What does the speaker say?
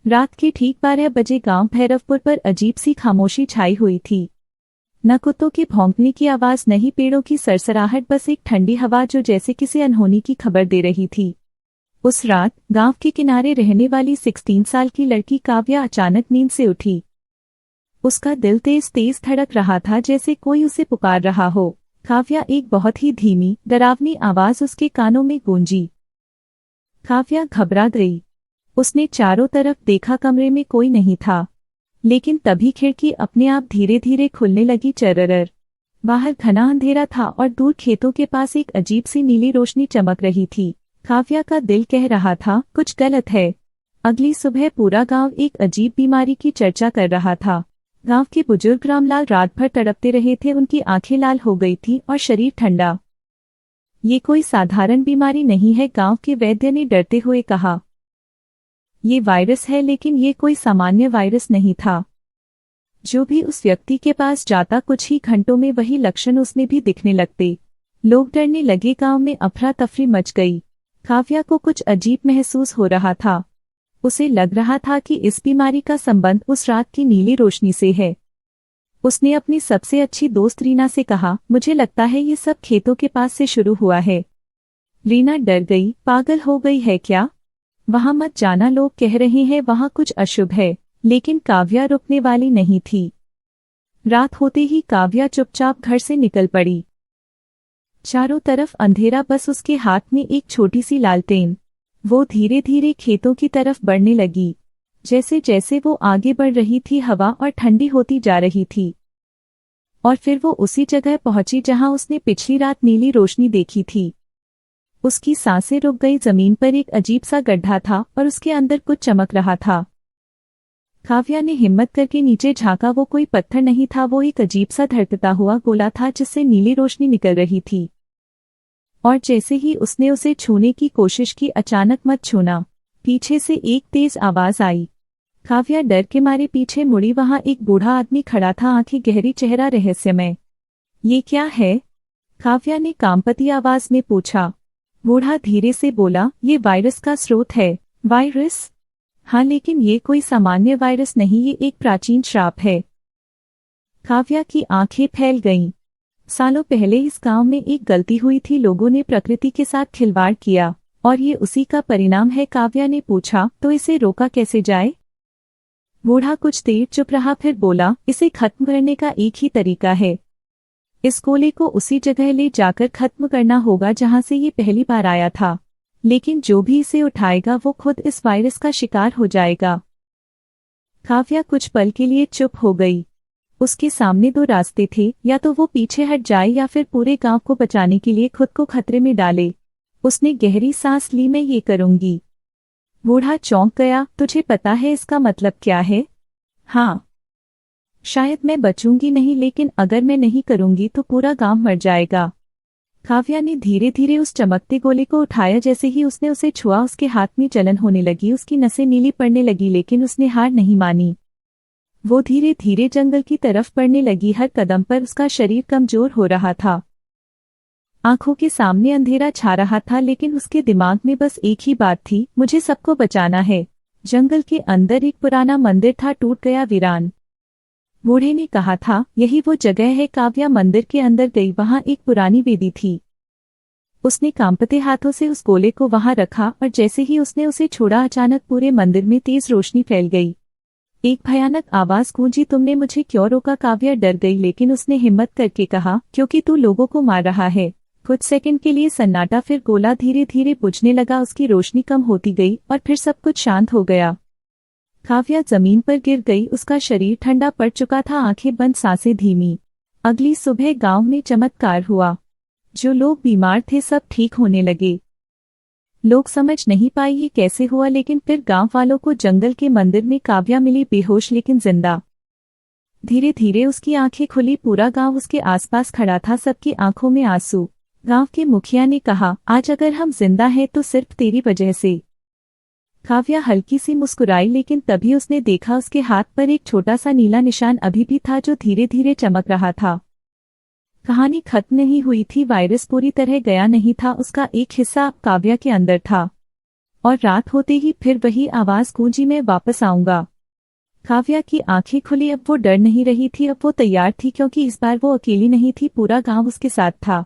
रात के ठीक 12 बजे गांव भैरवपुर पर अजीब सी खामोशी छाई हुई थी। न कुत्तों के भौंकने की आवाज, न ही पेड़ों की सरसराहट, बस एक ठंडी हवा जो जैसे किसी अनहोनी की खबर दे रही थी। उस रात गांव के किनारे रहने वाली 16 साल की लड़की काव्या अचानक नींद से उठी। उसका दिल तेज तेज धड़क रहा था, जैसे कोई उसे पुकार रहा हो। काव्या, एक बहुत ही धीमी डरावनी आवाज उसके कानों में गूंजी। काव्या घबरा गई। उसने चारों तरफ देखा, कमरे में कोई नहीं था। लेकिन तभी खिड़की अपने आप धीरे धीरे खुलने लगी। चररर। बाहर घना अंधेरा था और दूर खेतों के पास एक अजीब सी नीली रोशनी चमक रही थी। काव्या का दिल कह रहा था, कुछ गलत है। अगली सुबह पूरा गांव एक अजीब बीमारी की चर्चा कर रहा था। गांव के बुजुर्ग रामलाल रात भर तड़पते रहे थे। उनकी आंखें लाल हो गई थी और शरीर ठंडा। ये कोई साधारण बीमारी नहीं है, गांव के वैद्य ने डरते हुए कहा। ये वायरस है, लेकिन ये कोई सामान्य वायरस नहीं था। जो भी उस व्यक्ति के पास जाता, कुछ ही घंटों में वही लक्षण उसमें भी दिखने लगते। लोग डरने लगे, गांव में अफरा तफरी मच गई। काव्या को कुछ अजीब महसूस हो रहा था। उसे लग रहा था कि इस बीमारी का संबंध उस रात की नीली रोशनी से है। उसने अपनी सबसे अच्छी दोस्त रीना से कहा, मुझे लगता है ये सब खेतों के पास से शुरू हुआ है। रीना डर गई। पागल हो गई है क्या? वहां मत जाना, लोग कह रहे हैं वहां कुछ अशुभ है। लेकिन काव्या रुकने वाली नहीं थी। रात होते ही काव्या चुपचाप घर से निकल पड़ी। चारों तरफ अंधेरा, बस उसके हाथ में एक छोटी सी लालटेन। वो धीरे धीरे खेतों की तरफ बढ़ने लगी। जैसे जैसे वो आगे बढ़ रही थी, हवा और ठंडी होती जा रही थी। और फिर वो उसी जगह पहुंची जहां उसने पिछली रात नीली रोशनी देखी थी। उसकी सांसें रुक गई। जमीन पर एक अजीब सा गड्ढा था और उसके अंदर कुछ चमक रहा था। काव्या ने हिम्मत करके नीचे झांका। वो कोई पत्थर नहीं था, वो एक अजीब सा धड़कता हुआ गोला था जिससे नीली रोशनी निकल रही थी। और जैसे ही उसने उसे छूने की कोशिश की, अचानक मत छूना, पीछे से एक तेज आवाज आई। काव्या डर के मारे पीछे मुड़ी। वहां एक बूढ़ा आदमी खड़ा था, आंखें गहरी, चेहरा रहस्यमय। ये क्या है? काव्या ने कांपती आवाज में पूछा। बूढ़ा धीरे से बोला, ये वायरस का स्रोत है। वायरस? हाँ, लेकिन ये कोई सामान्य वायरस नहीं, ये एक प्राचीन श्राप है। काव्या की आंखें फैल गईं। सालों पहले इस गांव में एक गलती हुई थी। लोगों ने प्रकृति के साथ खिलवाड़ किया और ये उसी का परिणाम है। काव्या ने पूछा, तो इसे रोका कैसे जाए? बूढ़ा कुछ देर चुप रहा, फिर बोला, इसे खत्म करने का एक ही तरीका है। इस गोले को उसी जगह ले जाकर खत्म करना होगा जहां से ये पहली बार आया था। लेकिन जो भी इसे उठाएगा वो खुद इस वायरस का शिकार हो जाएगा। काव्या कुछ पल के लिए चुप हो गई। उसके सामने दो रास्ते थे, या तो वो पीछे हट जाए या फिर पूरे गांव को बचाने के लिए खुद को खतरे में डाले। उसने गहरी सांस ली, मैं ये करूंगी। बूढ़ा चौंक गया। तुझे पता है इसका मतलब क्या है? हाँ। शायद मैं बचूंगी नहीं, लेकिन अगर मैं नहीं करूंगी तो पूरा गांव मर जाएगा। काव्या ने धीरे धीरे उस चमकते गोले को उठाया। जैसे ही उसने उसे छुआ, उसके हाथ में जलन होने लगी, उसकी नसें नीली पड़ने लगी, लेकिन उसने हार नहीं मानी। वो धीरे धीरे जंगल की तरफ बढ़ने लगी। हर कदम पर उसका शरीर कमजोर हो रहा था। आंखों के सामने अंधेरा छा रहा था, लेकिन उसके दिमाग में बस एक ही बात थी, मुझे सबको बचाना है। जंगल के अंदर एक पुराना मंदिर था, टूट गया, वीरान। बूढ़े ने कहा था, यही वो जगह है। काव्या मंदिर के अंदर गई। वहां एक पुरानी वेदी थी। उसने कांपते हाथों से उस गोले को वहां रखा और जैसे ही उसने उसे छोड़ा, अचानक पूरे मंदिर में तेज रोशनी फैल गई। एक भयानक आवाज गूंजी, तुमने मुझे क्यों रोका? काव्या डर गई, लेकिन उसने हिम्मत करके कहा, क्योंकि तू लोगों को मार रहा है। कुछ सेकंड के लिए सन्नाटा, फिर गोला धीरे धीरे बुझने लगा। उसकी रोशनी कम होती गई और फिर सब कुछ शांत हो गया। काव्या जमीन पर गिर गई। उसका शरीर ठंडा पड़ चुका था, आंखें बंद, सांसें धीमी। अगली सुबह गांव में चमत्कार हुआ। जो लोग बीमार थे सब ठीक होने लगे। लोग समझ नहीं पाए ये कैसे हुआ, लेकिन फिर गांव वालों को जंगल के मंदिर में काव्या मिली, बेहोश लेकिन जिंदा। धीरे धीरे उसकी आंखें खुली। पूरा गांव उसके आसपास खड़ा था, सबकी आंखों में आंसू। गांव के मुखिया ने कहा, आज अगर हम जिंदा हैं तो सिर्फ तेरी वजह से। काव्या हल्की सी मुस्कुराई, लेकिन तभी उसने देखा उसके हाथ पर एक छोटा सा नीला निशान अभी भी था, जो धीरे धीरे चमक रहा था। कहानी खत्म नहीं हुई थी। वायरस पूरी तरह गया नहीं था। उसका एक हिस्सा काव्या के अंदर था। और रात होते ही फिर वही आवाज गूंजी, मैं वापस आऊंगा। काव्या की आंखें खुली। अब वो डर नहीं रही थी, अब वो तैयार थी, क्योंकि इस बार वो अकेली नहीं थी, पूरा गांव उसके साथ था।